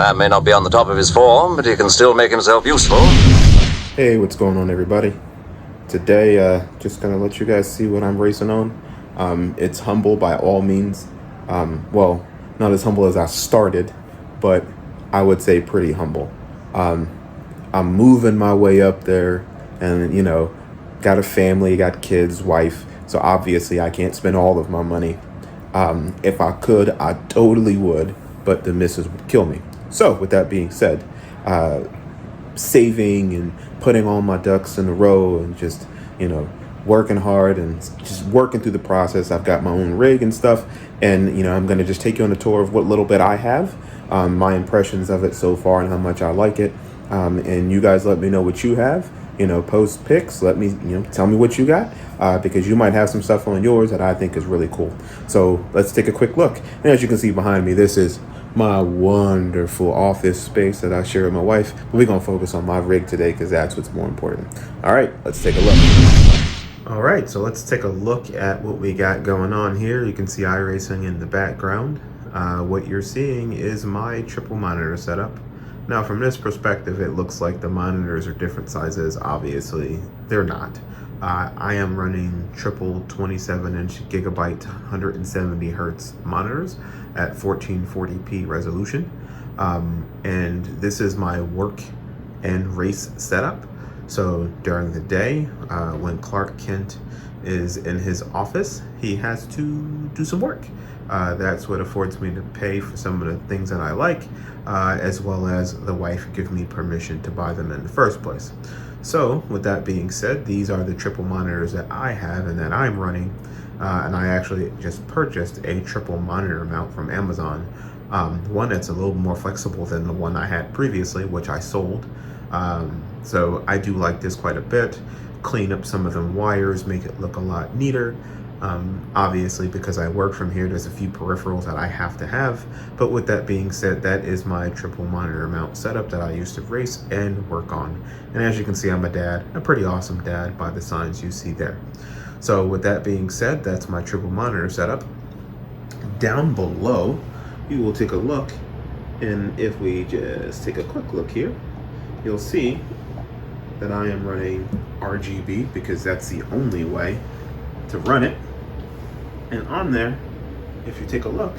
Man may not be on the top of his form, but he can still make himself useful. Hey, what's going on, everybody? Today, just gonna let you guys see what I'm racing on. It's humble by all means. Well, not as humble as I started, but I would say pretty humble. I'm moving my way up there, and got a family, got kids, wife. So obviously, I can't spend all of my money. If I could, I totally would, but the missus would kill me. So, with that being said, saving and putting all my ducks in a row and just working hard and just working through the process. I've got my own rig and stuff, and I'm going to just take you on a tour of what little bit I have, my impressions of it so far and how much I like it. And you guys let me know what you have. Post pics, let me tell me what you got, because you might have some stuff on yours that I think is really cool. So let's take a quick look. And as you can see behind me, this is my wonderful office space that I share with my wife. But we're gonna focus on my rig today because that's what's more important. All right, let's take a look. All right, so let's take a look at what we got going on here. You can see iRacing in the background. What you're seeing is my triple monitor setup. Now, from this perspective, it looks like the monitors are different sizes. Obviously, they're not. I am running triple 27-inch gigabyte 170 hertz monitors at 1440p resolution. And this is my work and race setup. So during the day, when Clark Kent is in his office, he has to do some work. That's what affords me to pay for some of the things that I like, as well as the wife give me permission to buy them in the first place. So with that being said, these are the triple monitors that I have and that I'm running. And I actually just purchased a triple monitor mount from Amazon. One that's a little more flexible than the one I had previously, which I sold. So I do like this quite a bit. Clean up some of the wires, make it look a lot neater. Obviously, because I work from here, there's a few peripherals that I have to have. But with that being said, that is my triple monitor mount setup that I used to race and work on. And as you can see, I'm a dad, a pretty awesome dad by the signs you see there. So with that being said, that's my triple monitor setup. Down below, you will take a look. And if we just take a quick look here, you'll see that I am running RGB because that's the only way to run it. And on there, if you take a look,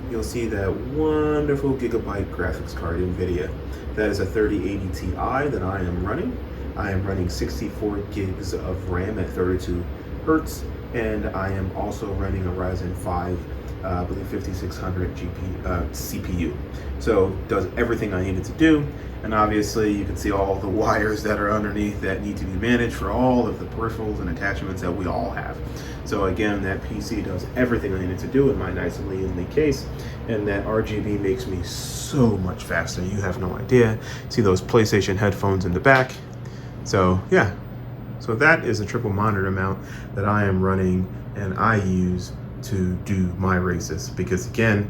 you'll see that wonderful gigabyte graphics card, Nvidia. That is a 3080 Ti that I am running. I am running 64 gigs of RAM at 32 hertz, and I am also running a Ryzen 5, I believe 5600 CPU. So does everything I needed to do. And obviously you can see all the wires that are underneath that need to be managed for all of the peripherals and attachments that we all have. So again, that PC does everything I needed to do in my nice Lee case, and that RGB makes me so much faster. You have no idea. See those PlayStation headphones in the back? So yeah, so that is a triple monitor mount that I am running and I use to do my races, because again,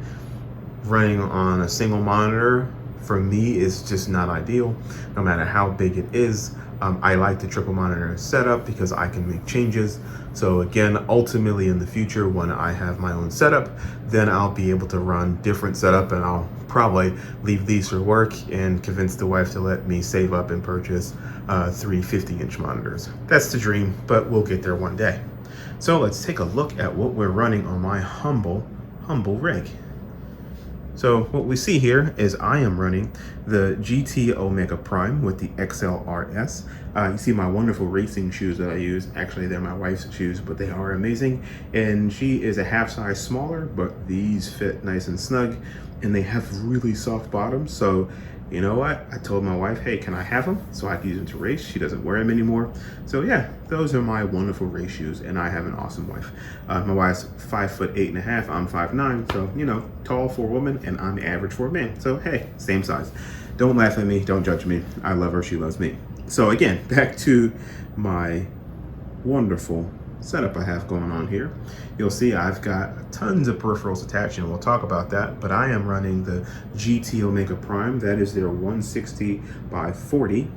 running on a single monitor for me is just not ideal, no matter how big it is. I like the triple monitor setup because I can make changes. So again, ultimately in the future, when I have my own setup, then I'll be able to run different setup, and I'll probably leave these for work and convince the wife to let me save up and purchase 3 50-inch monitors. That's the dream, but we'll get there one day. So let's take a look at what we're running on my humble rig. So what we see here is I am running the GT Omega Prime with the XLRS. You see my wonderful racing shoes that I use. Actually, they're my wife's shoes, but they are amazing. And she is a half size smaller, but these fit nice and snug, and they have really soft bottoms. So you know what? I told my wife, hey, can I have them so I can use them to race? She doesn't wear them anymore. So yeah, those are my wonderful race shoes, and I have an awesome wife. My wife's 5'8.5", I'm 5'9", so tall for a woman, and I'm average for a man. So hey, same size. Don't laugh at me, don't judge me. I love her, she loves me. So again, back to my wonderful setup I have going on here. You'll see I've got tons of peripherals attached, and we'll talk about that, but I am running the GT Omega Prime. That is their 160 by 40,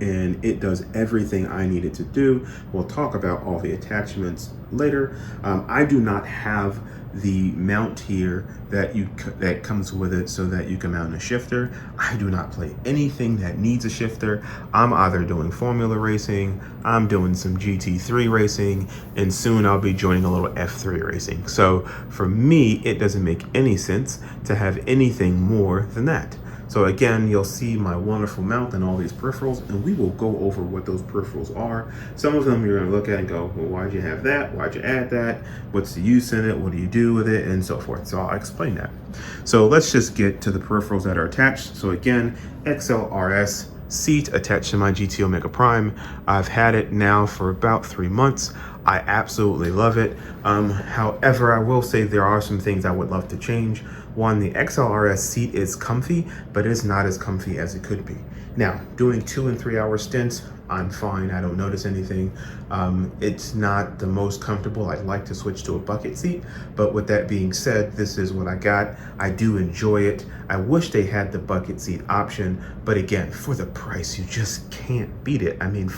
and it does everything I need it to do. We'll talk about all the attachments later. I do not have the mount here that comes with it so that you can mount a shifter. I do not play anything that needs a shifter. I'm either doing Formula racing, I'm doing some GT3 racing, and soon I'll be joining a little F3 racing. So for me, it doesn't make any sense to have anything more than that. So again, you'll see my wonderful mount and all these peripherals, and we will go over what those peripherals are. Some of them you're gonna look at and go, well, why'd you have that? Why'd you add that? What's the use in it? What do you do with it? And so forth. So I'll explain that. So let's just get to the peripherals that are attached. So again, XLRS seat attached to my GT Omega Prime. I've had it now for about 3 months. I absolutely love it. However, I will say there are some things I would love to change. One, the XLRS seat is comfy, but it's not as comfy as it could be. Now, doing 2 and 3 hour stints, I'm fine. I don't notice anything. It's not the most comfortable. I'd like to switch to a bucket seat, but with that being said, this is what I got. I do enjoy it. I wish they had the bucket seat option, but again, for the price, you just can't beat it. I mean,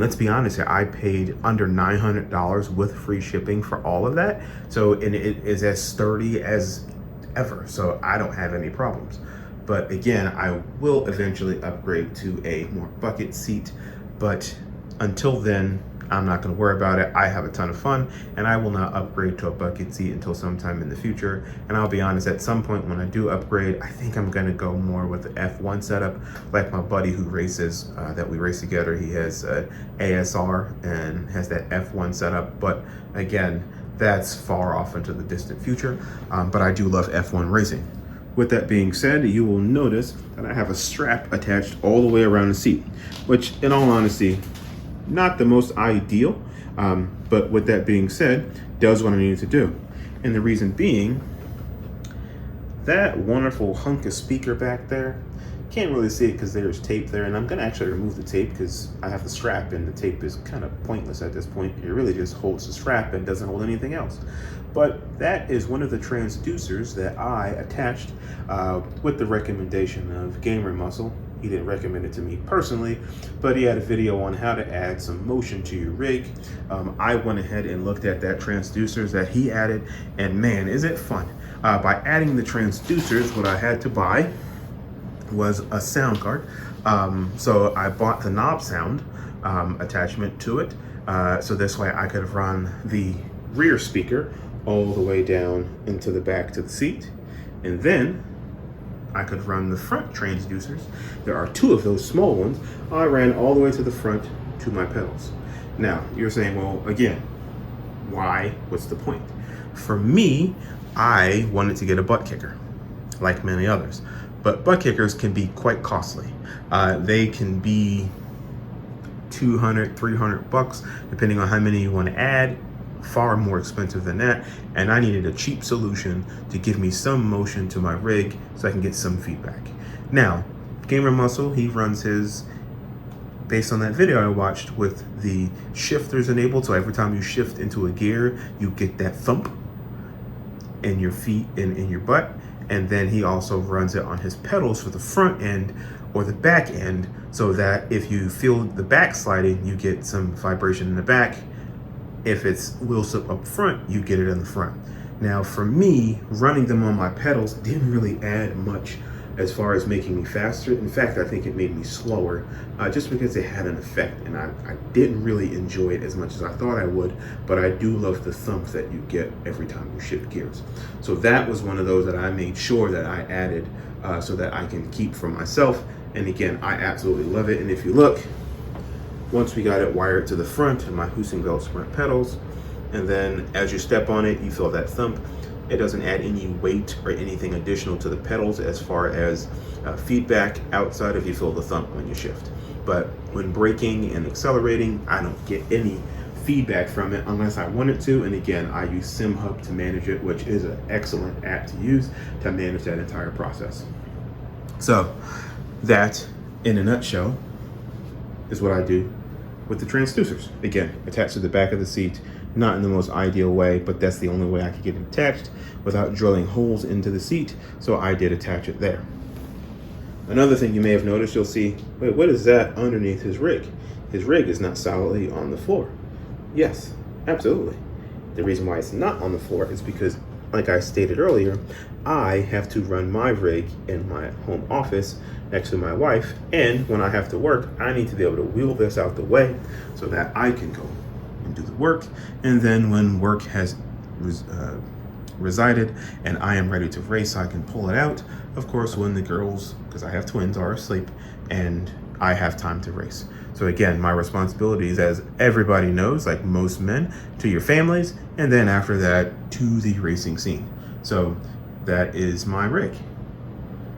let's be honest here. I paid under $900 with free shipping for all of that. So, and it is as sturdy as ever. So I don't have any problems. But again, I will eventually upgrade to a more bucket seat. But until then, I'm not going to worry about it. I have a ton of fun, and I will not upgrade to a bucket seat until sometime in the future. And I'll be honest, at some point when I do upgrade, I think I'm going to go more with the F1 setup, like my buddy who races, that we race together. He has ASR and has that F1 setup. But again, that's far off into the distant future. But I do love F1 racing. With that being said, you will notice that I have a strap attached all the way around the seat, which in all honesty, not the most ideal, but with that being said, does what I need to do. And the reason being, that wonderful hunk of speaker back there, can't really see it because there's tape there, and I'm gonna actually remove the tape because I have the strap and the tape is kind of pointless at this point. It really just holds the strap and doesn't hold anything else. But that is one of the transducers that I attached with the recommendation of Gamer Muscle. He didn't recommend it to me personally, but he had a video on how to add some motion to your rig. I went ahead and looked at that transducers that he added, and man, is it fun. By adding the transducers, what I had to buy was a sound card. So I bought the knob sound attachment to it. So this way I could run the rear speaker all the way down into the back to the seat. And then I could run the front transducers. There are 2 of those small ones. I ran all the way to the front to my pedals. Now, you're saying, well, again, why? What's the point? For me, I wanted to get a butt kicker, like many others. But butt kickers can be quite costly. They can be $200, $300, depending on how many you want to add. Far more expensive than that, and I needed a cheap solution to give me some motion to my rig so I can get some feedback. Now, Gamer Muscle, he runs his based on that video I watched with the shifters enabled, so every time you shift into a gear, you get that thump in your feet and in your butt. And then he also runs it on his pedals for the front end or the back end, so that if you feel the back sliding, you get some vibration in the back. If it's wheel slip up front, you get it in the front. Now for me, running them on my pedals didn't really add much as far as making me faster. In fact, I think it made me slower just because it had an effect, and I didn't really enjoy it as much as I thought I would, but I do love the thump that you get every time you shift gears. So that was one of those that I made sure that I added so that I can keep for myself. And again, I absolutely love it. And if you look, once we got it wired to the front of my Heusinkveld Sprint pedals, and then as you step on it, you feel that thump. It doesn't add any weight or anything additional to the pedals as far as feedback outside of you feel the thump when you shift. But when braking and accelerating, I don't get any feedback from it unless I wanted to. And again, I use SimHub to manage it, which is an excellent app to use to manage that entire process. So that, in a nutshell, is what I do with the transducers. Again, attached to the back of the seat, not in the most ideal way, but that's the only way I could get it attached without drilling holes into the seat, so I did attach it there. Another thing you may have noticed, you'll see, wait, what is that underneath his rig? His rig is not solidly on the floor. Yes, absolutely. The reason why it's not on the floor is because, like I stated earlier, I have to run my rig in my home office next to my wife, and when I have to work, I need to be able to wheel this out the way so that I can go and do the work, and then when work has resided and I am ready to race, I can pull it out, of course, when the girls, because I have twins, are asleep and I have time to race. So again, my responsibilities, as everybody knows, like most men, to your families, and then after that to the racing scene. So that is my rig.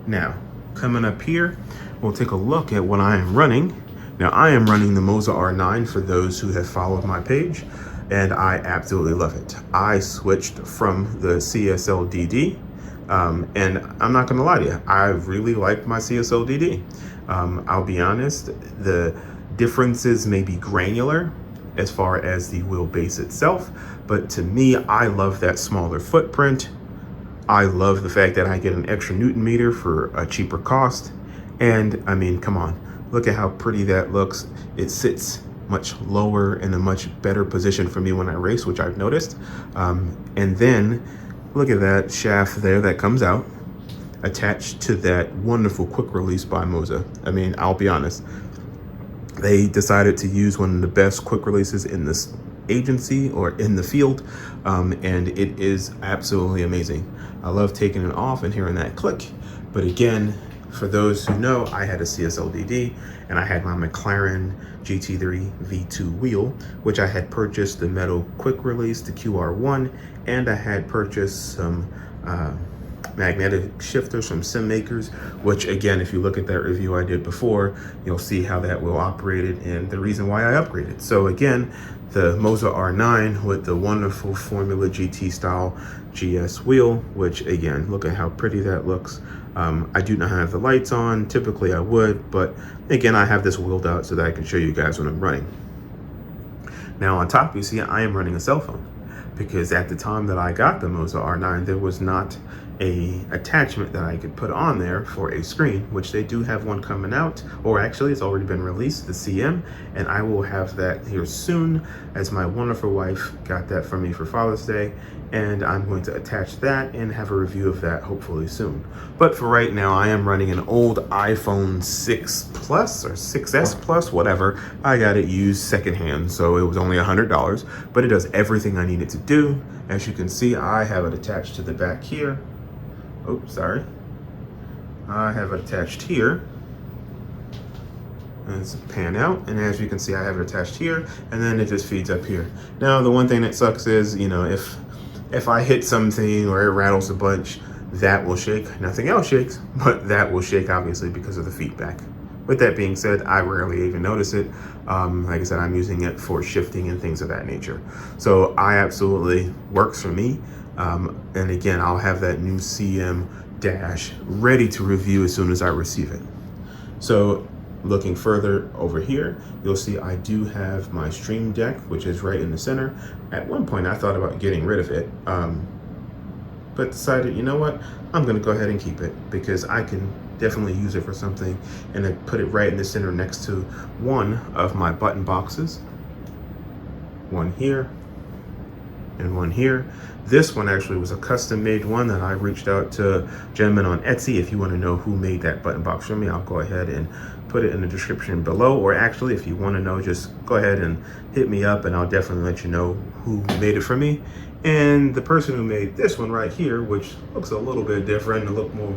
Now, coming up here, we'll take a look at what I am running. Now, I am running the Moza R9 for those who have followed my page, and I absolutely love it. I switched from the CSL DD, and I'm not gonna lie to you, I really like my CSL DD. I'll be honest, the differences may be granular as far as the wheelbase itself, but to me, I love that smaller footprint. I love the fact that I get an extra Newton meter for a cheaper cost. And I mean, come on, look at how pretty that looks. It sits much lower in a much better position for me when I race, which I've noticed. And then look at that shaft there that comes out attached to that wonderful quick release by Moza. I mean, I'll be honest, they decided to use one of the best quick releases in this agency or in the field, and it is absolutely amazing. I love taking it off and hearing that click. But again, for those who know, I had a CSL DD and I had my McLaren GT3 V2 wheel, which I had purchased the metal quick release, the QR1, and I had purchased some magnetic shifters from sim makers, which again, if you look at that review I did before, you'll see how that will operate it and the reason why I upgraded. So again, the Moza R9 with the wonderful Formula GT style GS wheel, which again, look at how pretty that looks. I do not have the lights on. Typically I would, but again, I have this wheeled out so that I can show you guys when I'm running. Now on top, you see I am running a cell phone, because at the time that I got the Moza R9, there was not a attachment that I could put on there for a screen, which they do have one coming out, or actually it's already been released, the CM, and I will have that here soon, as my wonderful wife got that from me for Father's Day, and I'm going to attach that and have a review of that hopefully soon. But for right now, I am running an old iPhone 6 Plus or 6S Plus, whatever. I got it used secondhand, so it was only $100, but it does everything I need it to do. As you can see, I have it attached to the back here. Oops, sorry. I have it attached here. And it's pan out, and as you can see, I have it attached here, and then it just feeds up here. Now, the one thing that sucks is, you know, if I hit something or it rattles a bunch, that will shake. Nothing else shakes, but that will shake, obviously, because of the feedback. With that being said, I rarely even notice it. Like I said, I'm using it for shifting and things of that nature. So I absolutely works for me. And again, I'll have that new CM dash ready to review as soon as I receive it. So looking further over here, you'll see I do have my Stream Deck, which is right in the center. At one point, I thought about getting rid of it, but decided, you know what, I'm gonna go ahead and keep it, because I can definitely use it for something, and I put it right in the center next to one of my button boxes. One here and one here. This one actually was a custom made one that I reached out to gentlemen on Etsy. If you want to know who made that button box for me, I'll go ahead and put it in the description below, or actually if you want to know, just go ahead and hit me up and I'll definitely let you know who made it for me. And the person who made this one right here, which looks a little bit different, a little more,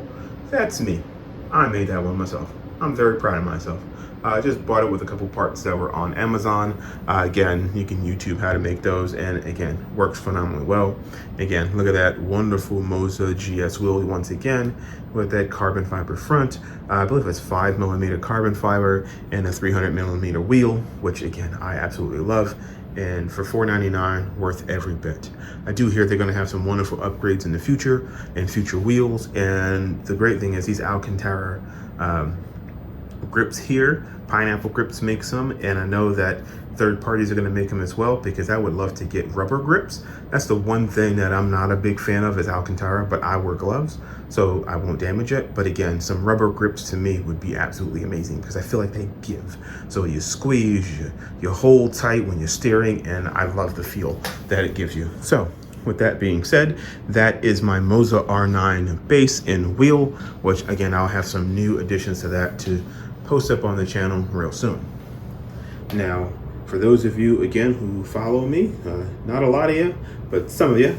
that's me. I made that one myself. I'm very proud of myself. I just bought it with a couple parts that were on Amazon. Again, you can YouTube how to make those, and again, works phenomenally well. Again, look at that wonderful Moza GS wheel once again with that carbon fiber front. I believe it's 5mm carbon fiber and a 300mm wheel, which again, I absolutely love. And for $4.99, worth every bit. I do hear they're gonna have some wonderful upgrades in the future and future wheels. And the great thing is these Alcantara grips here, Pineapple Grips makes them, and I know that third parties are going to make them as well, because I would love to get rubber grips. That's the one thing that I'm not a big fan of is Alcantara, but I wear gloves, so I won't damage it. But again, some rubber grips to me would be absolutely amazing, because I feel like they give. So you squeeze, you hold tight when you're steering, and I love the feel that it gives you. So with that being said, that is my Moza R9 base and wheel, which again, I'll have some new additions to that to post up on the channel real soon. Now, for those of you, again, who follow me, not a lot of you, but some of you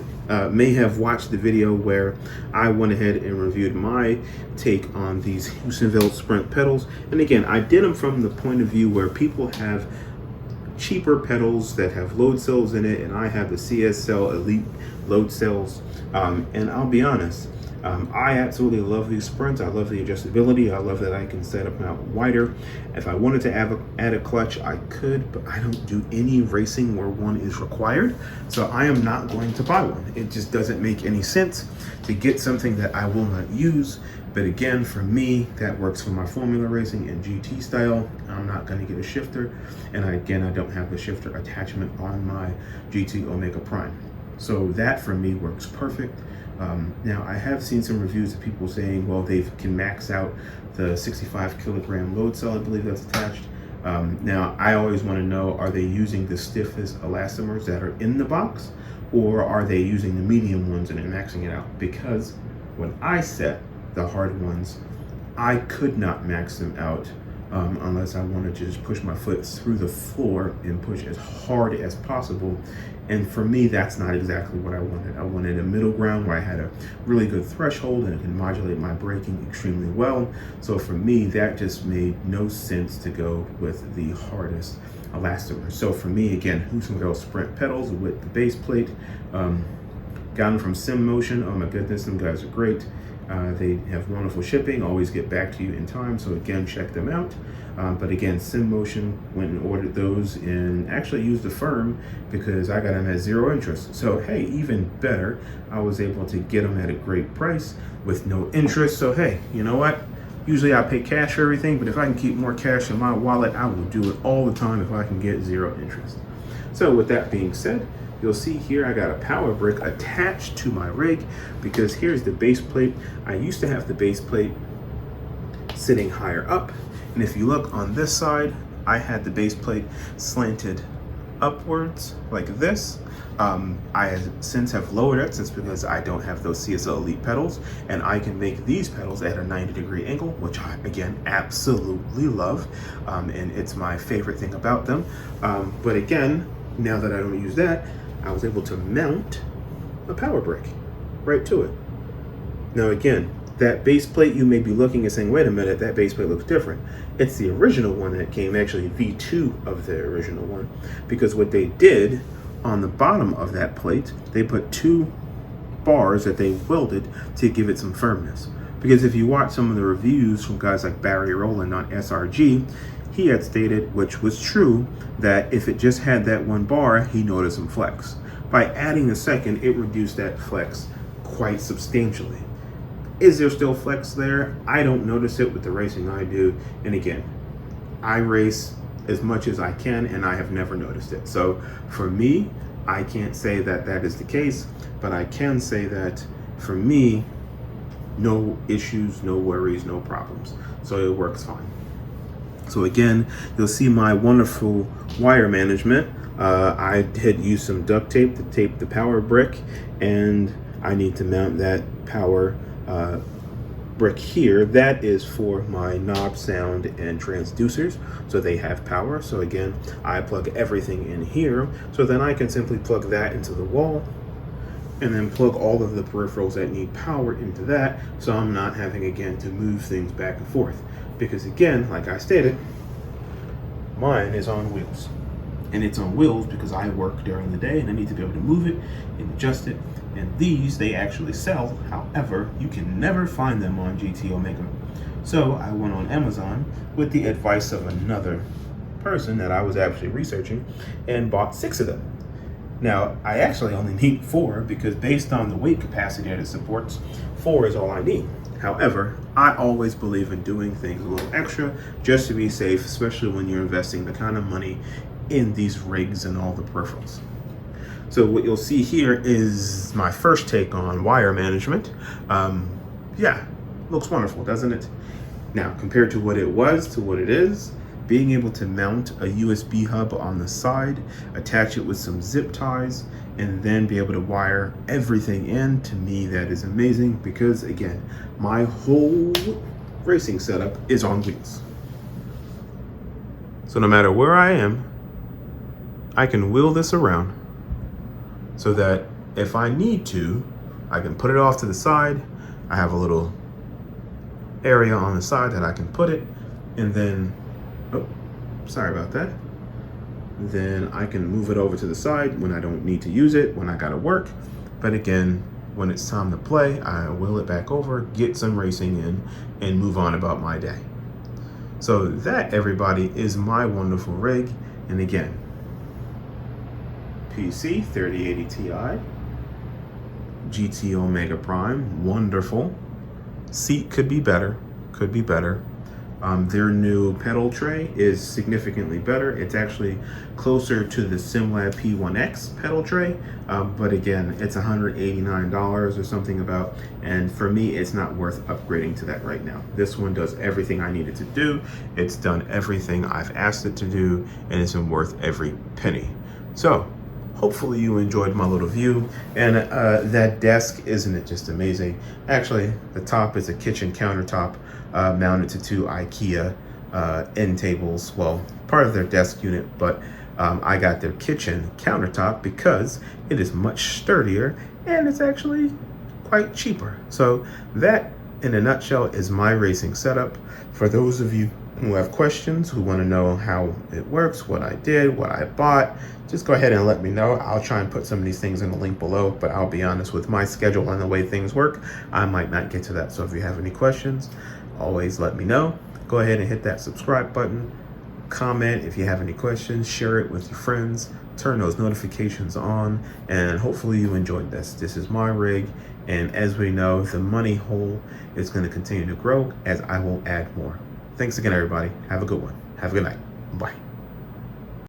may have watched the video where I went ahead and reviewed my take on these Heusinkveld Sprint pedals. And again, I did them from the point of view where people have cheaper pedals that have load cells in it, and I have the CSL Elite load cells. And I'll be honest, I absolutely love these Sprints. I love the adjustability. I love that I can set them out wider. If I wanted to add a clutch, I could, but I don't do any racing where one is required. So I am not going to buy one. It just doesn't make any sense to get something that I will not use. But again, for me, that works for my Formula Racing and GT style. I'm not going to get a shifter. And I don't have the shifter attachment on my GT Omega Prime. So that for me works perfect. Now I have seen some reviews of people saying, well, they can max out the 65 kilogram load cell, I believe that's attached. Now I always want to know, are they using the stiffest elastomers that are in the box, or are they using the medium ones and maxing it out? Because when I set the hard ones, I could not max them out unless I wanted to just push my foot through the floor and push as hard as possible. And for me, that's not exactly what I wanted. I wanted a middle ground where I had a really good threshold and it can modulate my braking extremely well. So for me, that just made no sense to go with the hardest elastomer. So for me, again, Heusinkveld Sprint pedals with the base plate. Got them from Sim Motion. Oh my goodness, them guys are great. They have wonderful shipping, always get back to you in time. So again, check them out. But again, Sim Motion went and ordered those and actually used the firm because I got them at 0 interest. So hey, even better, I was able to get them at a great price with no interest. So hey, you know what? Usually I pay cash for everything, but if I can keep more cash in my wallet, I will do it all the time if I can get 0 interest. So with that being said, you'll see here I got a power brick attached to my rig, because here's the base plate. I used to have the base plate sitting higher up, and if you look on this side, I had the base plate slanted upwards like this. I since have lowered it, since because I don't have those CSL Elite pedals, and I can make these pedals at a 90-degree angle, which I again absolutely love, and it's my favorite thing about them. But again, now that I don't use that, I was able to mount a power brick right to it. Now again, that base plate, you may be looking and saying, wait a minute, that base plate looks different. It's the original one that came, actually V2 of the original one, because what they did on the bottom of that plate, they put 2 bars that they welded to give it some firmness. Because if you watch some of the reviews from guys like Barry Rowland on SRG, he had stated, which was true, that if it just had that 1 bar, he noticed some flex. By adding the second, it reduced that flex quite substantially. Is there still flex there? I don't notice it with the racing I do. And again, I race as much as I can, and I have never noticed it. So for me, I can't say that that is the case, but I can say that for me, no issues, no worries, no problems. So it works fine. So again, you'll see my wonderful wire management. I had used some duct tape to tape the power brick, and I need to mount that power brick here. That is for my knob, sound, and transducers, so they have power. So again, I plug everything in here, so then I can simply plug that into the wall, and then plug all of the peripherals that need power into that, so I'm not having again to move things back and forth. Because again, like I stated, mine is on wheels. And it's on wheels because I work during the day and I need to be able to move it and adjust it. And these, they actually sell. However, you can never find them on GT Omega. So I went on Amazon with the advice of another person that I was actually researching and bought 6 of them. Now, I actually only need 4 because based on the weight capacity that it supports, 4 is all I need. However, I always believe in doing things a little extra just to be safe, especially when you're investing the kind of money in these rigs and all the peripherals. So what you'll see here is my first take on wire management. Yeah, looks wonderful, doesn't it? Now, compared to what it was to what it is, being able to mount a USB hub on the side, attach it with some zip ties, and then be able to wire everything in, to me, that is amazing, because again, my whole racing setup is on wheels. So no matter where I am, I can wheel this around so that if I need to, I can put it off to the side. I have a little area on the side that I can put it, and then, oh, sorry about that. Then I can move it over to the side when I don't need to use it, when I gotta work. But again, when it's time to play, I wheel it back over, get some racing in, and move on about my day. So that, everybody, is my wonderful rig. And again, PC 3080 Ti, GT Omega Prime, wonderful. Seat could be better, could be better. Their new pedal tray is significantly better. It's actually closer to the SimLab P1X pedal tray, but again, it's $189 or something about, and for me, it's not worth upgrading to that right now. This one does everything I needed to do. It's done everything I've asked it to do, and it's been worth every penny. So, hopefully you enjoyed my little view. And that desk, isn't it just amazing? Actually, the top is a kitchen countertop mounted to two IKEA end tables. Well, part of their desk unit, but I got their kitchen countertop because it is much sturdier and it's actually quite cheaper. So that, in a nutshell, is my racing setup. For those of you who have questions, who want to know how it works, what I did, what I bought, just go ahead and let me know. I'll try and put some of these things in the link below, but I'll be honest, with my schedule and the way things work, I might not get to that. So if you have any questions, always let me know. Go ahead and hit that subscribe button, comment if you have any questions, share it with your friends, turn those notifications on, and hopefully you enjoyed this. This is my rig, and as we know, the money hole is going to continue to grow as I will add more. Thanks again, everybody. Have a good one. Have a good night. Bye.